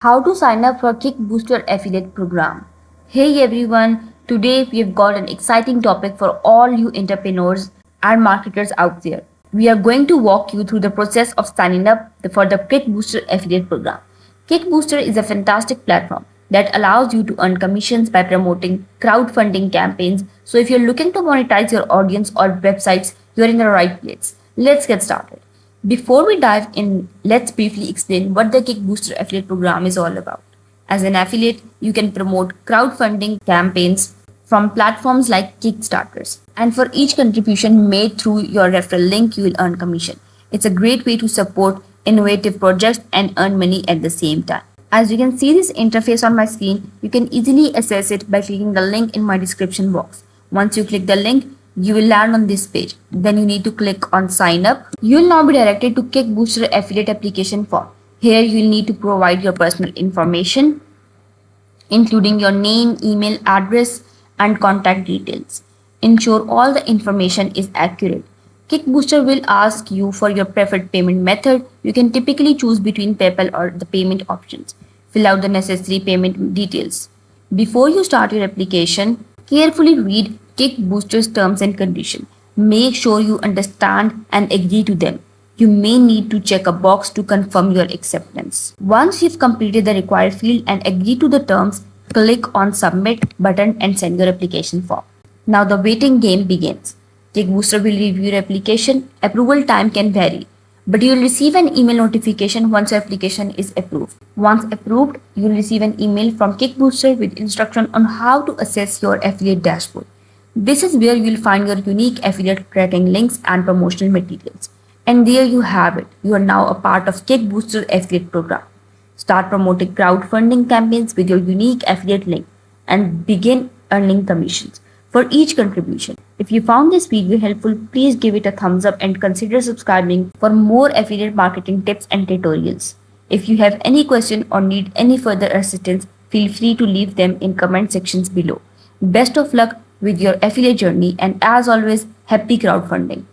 How to sign up for Kickbooster affiliate program. Hey everyone, today we've got an exciting topic for all you entrepreneurs and marketers out there. We are going to walk you through the process of signing up for the Kickbooster affiliate program. Kickbooster is a fantastic platform that allows you to earn commissions by promoting crowdfunding campaigns. So if you're looking to monetize your audience or websites, you're in the right place. Let's get started. Before we dive in, let's briefly explain what the Kickbooster affiliate program is all about. As an affiliate, you can promote crowdfunding campaigns from platforms like Kickstarters. And for each contribution made through your referral link, you will earn commission. It's a great way to support innovative projects and earn money at the same time. As you can see this interface on my screen, you can easily access it by clicking the link in my description box. Once you click the link, you will land on this page. Then you need to click on sign up. You will now be directed to Kickbooster affiliate application form. Here you will need to provide your personal information, including your name, email address, and contact details. Ensure all the information is accurate. Kickbooster will ask you for your preferred payment method. You can typically choose between PayPal or the payment options. Fill out the necessary payment details. Before you start your application, carefully read Kickbooster's terms and conditions. Make sure you understand and agree to them. You may need to check a box to confirm your acceptance. Once you've completed the required field and agree to the terms, click on submit button and send your application form. Now the waiting game begins. Kickbooster will review your application. Approval time can vary, but you will receive an email notification once your application is approved. Once approved, you will receive an email from Kickbooster with instruction on how to access your affiliate dashboard. This is where you will find your unique affiliate tracking links and promotional materials. And there you have it. You are now a part of Kickbooster affiliate program. Start promoting crowdfunding campaigns with your unique affiliate link and begin earning commissions for each contribution. If you found this video helpful, please give it a thumbs up and consider subscribing for more affiliate marketing tips and tutorials. If you have any question or need any further assistance, feel free to leave them in comment sections below. Best of luck with your affiliate journey, and as always, happy crowdfunding.